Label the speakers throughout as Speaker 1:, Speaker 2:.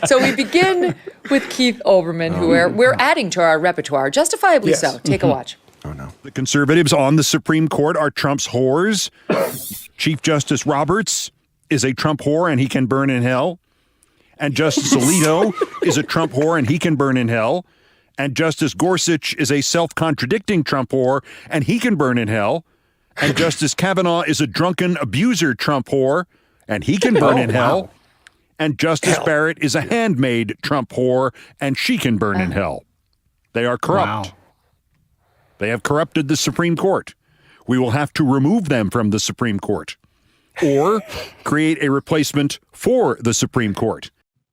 Speaker 1: So we begin with Keith Olbermann, who we're adding to our repertoire, justifiably so. Take a watch.
Speaker 2: Oh, no. The conservatives on the Supreme Court are Trump's whores. Chief Justice Roberts is a Trump whore and he can burn in hell. And Justice Alito is a Trump whore and he can burn in hell. And Justice Gorsuch is a self-contradicting Trump whore and he can burn in hell. And Justice Kavanaugh is a drunken abuser Trump whore and he can burn in hell. And Justice Barrett is a handmaid Trump whore and she can burn in hell. They are corrupt.
Speaker 3: Wow.
Speaker 2: They have corrupted the Supreme Court. We will have to remove them from the Supreme Court or create a replacement for the Supreme Court.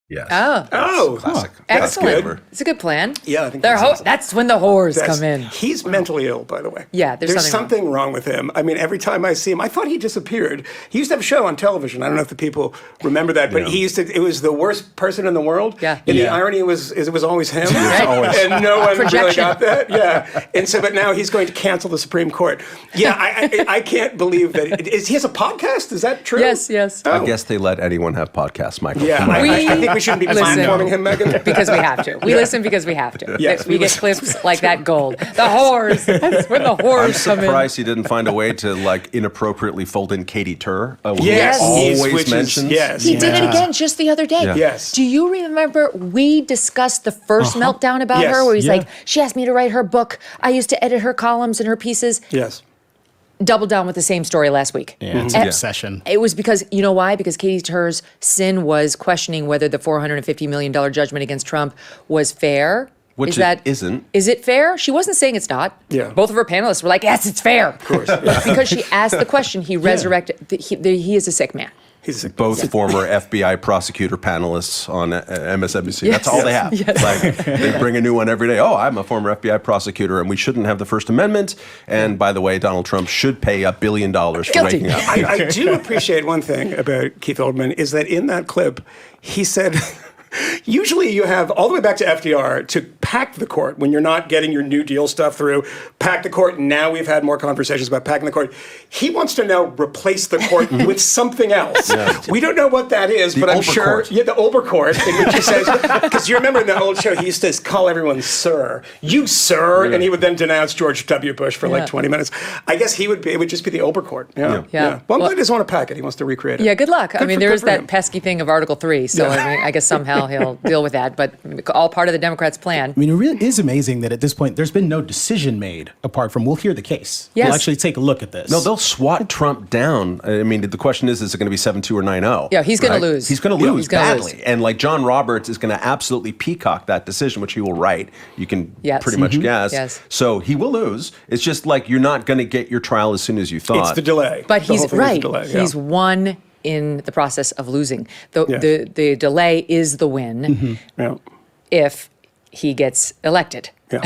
Speaker 4: Yes.
Speaker 1: Oh,
Speaker 4: Classic.
Speaker 1: excellent. It's a good plan.
Speaker 5: Yeah, I think
Speaker 1: that's when the whores come in.
Speaker 5: He's mentally ill, by the way.
Speaker 1: Yeah, there's
Speaker 5: something wrong with him. I mean, every time I see him, I thought he disappeared. He used to have a show on television. I don't know if the people remember that, but it was the worst person in the world.
Speaker 1: Yeah.
Speaker 5: And the irony was it was always him.
Speaker 1: Right.
Speaker 5: And no one
Speaker 1: Projection.
Speaker 5: really got that. Yeah. And so, but now he's going to cancel the Supreme Court. Yeah, I can't believe that. He has a podcast? Is that true?
Speaker 1: Yes.
Speaker 4: I guess they let anyone have podcasts, Michael.
Speaker 5: Yeah, I think we shouldn't be platforming him, Megyn.
Speaker 1: Because we have to. We listen because we have to.
Speaker 5: Yes,
Speaker 1: we get clips like that gold. The whores. That's when the whores come in.
Speaker 4: I'm surprised he didn't find a way to inappropriately fold in Katie Tur.
Speaker 5: Yes.
Speaker 4: Always mentions.
Speaker 5: Yes.
Speaker 1: He did it again just the other day.
Speaker 4: Yeah.
Speaker 5: Yes.
Speaker 1: Do you remember we discussed the first meltdown about her where he's like, she asked me to write her book. I used to edit her columns and her pieces.
Speaker 5: Yes.
Speaker 1: Doubled down with the same story last week.
Speaker 3: Yeah, it's an obsession.
Speaker 1: It was because, you know why? Because Katie Tur's sin was questioning whether the $450 million judgment against Trump was fair.
Speaker 4: Which it isn't.
Speaker 1: Is it fair? She wasn't saying it's not.
Speaker 5: Yeah.
Speaker 1: Both of her panelists were like, yes, it's fair. Of
Speaker 5: course.
Speaker 1: Because she asked the question, he resurrected, he is a sick man.
Speaker 5: He's
Speaker 4: Both former FBI prosecutor panelists on MSNBC. That's all they have.
Speaker 1: Yes.
Speaker 4: Like, they bring a new one every day. Oh, I'm a former FBI prosecutor, and we shouldn't have the First Amendment. And by the way, Donald Trump should pay $1 billion for
Speaker 1: Guilty.
Speaker 4: waking up.
Speaker 5: I do appreciate one thing about Keith Olbermann is that in that clip, he said, usually you have all the way back to FDR to pack the court when you're not getting your New Deal stuff through, pack the court. Now we've had more conversations about packing the court. He wants to now replace the court with something else. Yeah. We don't know what that is, but I'm sure.
Speaker 4: Court.
Speaker 5: Yeah, the Olber court, in which he says, because you remember in the old show, he used to call everyone sir. You sir, and he would then denounce George W. Bush for like 20 minutes. I guess it would just be the Olber court. Yeah. Well, I'm glad he doesn't want to pack it. He wants to recreate it.
Speaker 1: Yeah, good luck. I mean, there is that
Speaker 5: him.
Speaker 1: pesky thing of Article 3. So I mean, I guess somehow he'll deal with that, but all part of the Democrats' plan.
Speaker 3: I mean, it really is amazing that at this point, there's been no decision made apart from we'll hear the case.
Speaker 1: Yes.
Speaker 3: We'll actually take a look at this.
Speaker 4: No, they'll swat Trump down. I mean, the question is it going to be 7-2 or 9-0?
Speaker 1: Yeah, he's going to lose.
Speaker 4: He's going to lose
Speaker 1: he's gonna
Speaker 4: badly.
Speaker 1: lose.
Speaker 4: And like John Roberts is going to absolutely peacock that decision, which he will write. You can pretty much guess.
Speaker 1: Yes.
Speaker 4: So he will lose. It's just like you're not going to get your trial as soon as you thought.
Speaker 5: It's the delay.
Speaker 1: But
Speaker 5: The whole
Speaker 1: he's
Speaker 5: thing is
Speaker 1: right.
Speaker 5: the delay,
Speaker 1: He's won in the process of losing. The delay is the win if he gets elected.
Speaker 5: Yeah.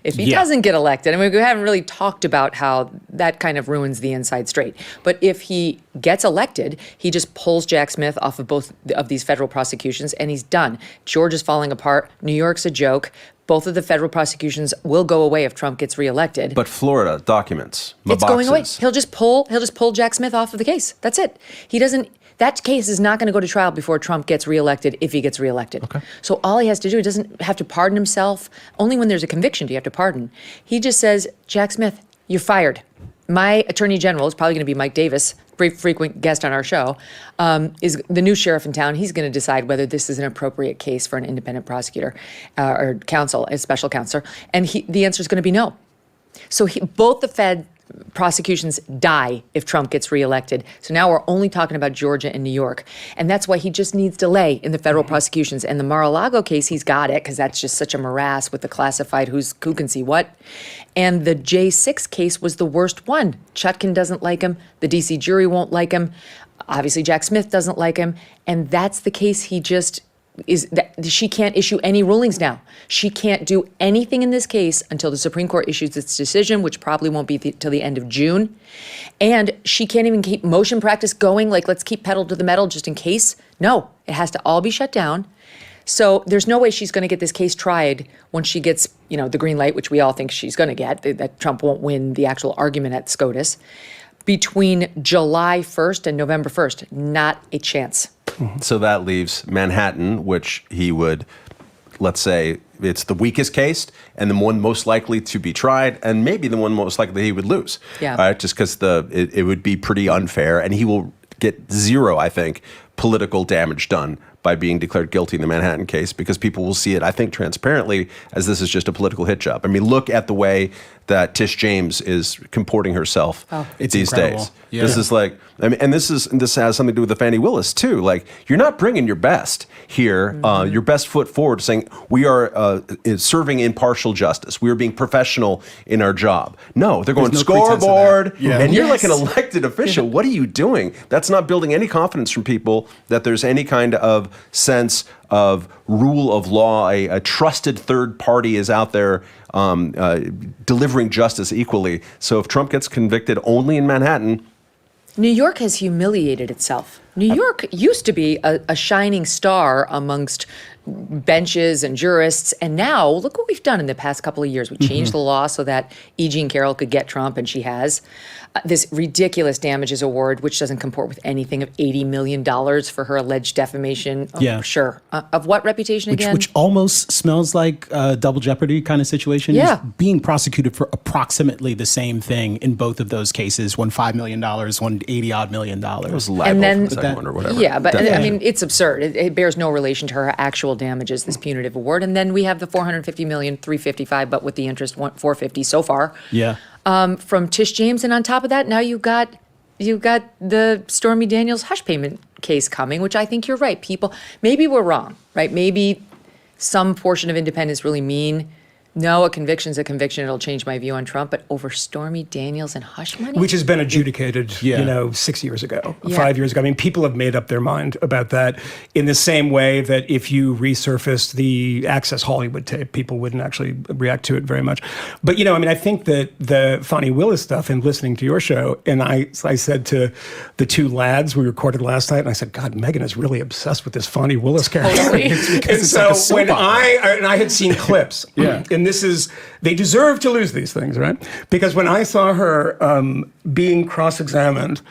Speaker 1: If he doesn't get elected, I mean, we haven't really talked about how that kind of ruins the inside straight. But if he gets elected, he just pulls Jack Smith off of both of these federal prosecutions, and he's done. Georgia's falling apart. New York's a joke. Both of the federal prosecutions will go away if Trump gets reelected.
Speaker 4: But Florida documents.
Speaker 1: It's going away. He'll just pull Jack Smith off of the case. That's it. He doesn't. That case is not going to go to trial before Trump gets reelected, if he gets reelected. Okay. So all he has to do, he doesn't have to pardon himself. Only when there's a conviction do you have to pardon. He just says, Jack Smith, you're fired. My attorney general is probably going to be Mike Davis, frequent guest on our show, is the new sheriff in town. He's going to decide whether this is an appropriate case for an independent prosecutor or counsel, a special counselor. And the answer is going to be no. So both the Fed prosecutions die if Trump gets reelected. So now we're only talking about Georgia and New York. And that's why he just needs delay in the federal prosecutions. And the Mar-a-Lago case, he's got it, because that's just such a morass with the classified who can see what. And the J6 case was the worst one. Chutkan doesn't like him. The D.C. jury won't like him. Obviously, Jack Smith doesn't like him. And that's the case he just is that she can't issue any rulings now. She can't do anything in this case until the Supreme Court issues its decision, which probably won't be till the end of June. And she can't even keep motion practice going, like let's keep pedal to the metal just in case. No, it has to all be shut down. So there's no way she's going to get this case tried once she gets, the green light, which we all think she's going to get, that Trump won't win the actual argument at SCOTUS. Between July 1st and November 1st, not a chance.
Speaker 4: So that leaves Manhattan, which he would, let's say, it's the weakest case and the one most likely to be tried, and maybe the one most likely he would lose.
Speaker 1: Yeah.
Speaker 4: Just because it would be pretty unfair, and he will get zero, I think, political damage done by being declared guilty in the Manhattan case, because people will see it, I think, transparently as this is just a political hit job. I mean, look at the way that Tish James is comporting herself
Speaker 3: It's
Speaker 4: these
Speaker 3: incredible.
Speaker 4: days.
Speaker 3: Yeah.
Speaker 4: This is like, I mean, and this has something to do with the Fani Willis too. Like, you're not bringing your best here, your best foot forward, saying we are serving impartial justice. We are being professional in our job. No, they're going
Speaker 3: no pretense of that.
Speaker 4: scoreboard,
Speaker 3: Yeah.
Speaker 4: and you're like an
Speaker 1: Yes.
Speaker 4: elected official. What are you doing? That's not building any confidence from people that there's any kind of sense of rule of law. A trusted third party is out there delivering justice equally. So if Trump gets convicted only in Manhattan,
Speaker 1: New York has humiliated itself. New York used to be a shining star amongst benches and jurists, and now look what we've done in the past couple of years. We changed the law so that E. Jean Carroll could get Trump, and she has. This ridiculous damages award, which doesn't comport with anything, of $80 million for her alleged defamation. Oh,
Speaker 3: Yeah.
Speaker 1: Sure. Of what reputation again?
Speaker 3: Which almost smells like a double jeopardy kind of situation.
Speaker 1: Yeah.
Speaker 3: He's being prosecuted for approximately the same thing in both of those cases. One $5 million, one $80-odd million.
Speaker 4: it was libel
Speaker 1: then-
Speaker 4: from the second one or whatever.
Speaker 1: Yeah, but I
Speaker 4: Definitely.
Speaker 1: mean, it's absurd. It bears no relation to her actual damages, this punitive award. And then we have the $450 million, $355, but with the interest, $450 so far.
Speaker 3: Yeah.
Speaker 1: From Tish James, and on top of that, now you've got the Stormy Daniels hush payment case coming, which I think you're right. People, maybe we're wrong, right? Maybe some portion of independents really mean, no, a conviction's a conviction. It'll change my view on Trump. But over Stormy Daniels and hush money,
Speaker 5: Which has been adjudicated,
Speaker 3: Yeah.
Speaker 5: 6 years ago,
Speaker 1: Yeah.
Speaker 5: 5 years ago. I mean, people have made up their mind about that in the same way that if you resurfaced the Access Hollywood tape, people wouldn't actually react to it very much. But, I think that the Fani Willis stuff, and listening to your show, and I said to the two lads we recorded last night, and I said, God, Megyn is really obsessed with this Fani Willis character.
Speaker 1: Totally.
Speaker 5: And
Speaker 3: it's
Speaker 5: so
Speaker 3: like a soap
Speaker 5: when
Speaker 3: opera.
Speaker 5: I had seen clips, and this is, they deserve to lose these things, right? Because when I saw her being cross-examined,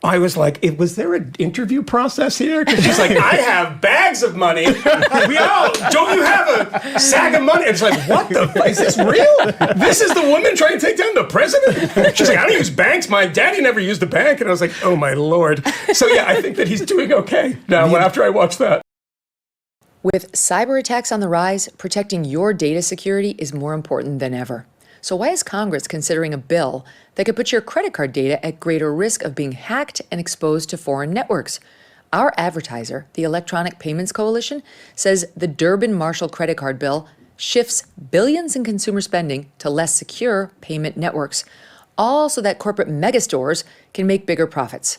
Speaker 5: I was like, was there an interview process here? Because she's like, I have bags of money. Don't you have a sack of money? It's like, what the fuck? Is this real? This is the woman trying to take down the president? She's like, I don't use banks. My daddy never used a bank. And I was like, oh my Lord. So yeah, I think that he's doing okay now after I watched that.
Speaker 1: with cyber attacks on the rise, protecting your data security is more important than ever. So why is Congress considering a bill that could put your credit card data at greater risk of being hacked and exposed to foreign networks? Our advertiser, the Electronic Payments Coalition, says the Durbin-Marshall credit card bill shifts billions in consumer spending to less secure payment networks, all so that corporate megastores can make bigger profits.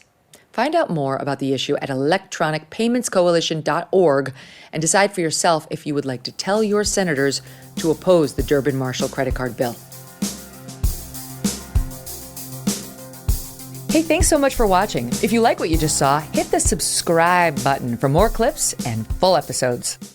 Speaker 1: Find out more about the issue at electronicpaymentscoalition.org and decide for yourself if you would like to tell your senators to oppose the Durbin-Marshall credit card bill. Hey, thanks so much for watching. If you like what you just saw, hit the subscribe button for more clips and full episodes.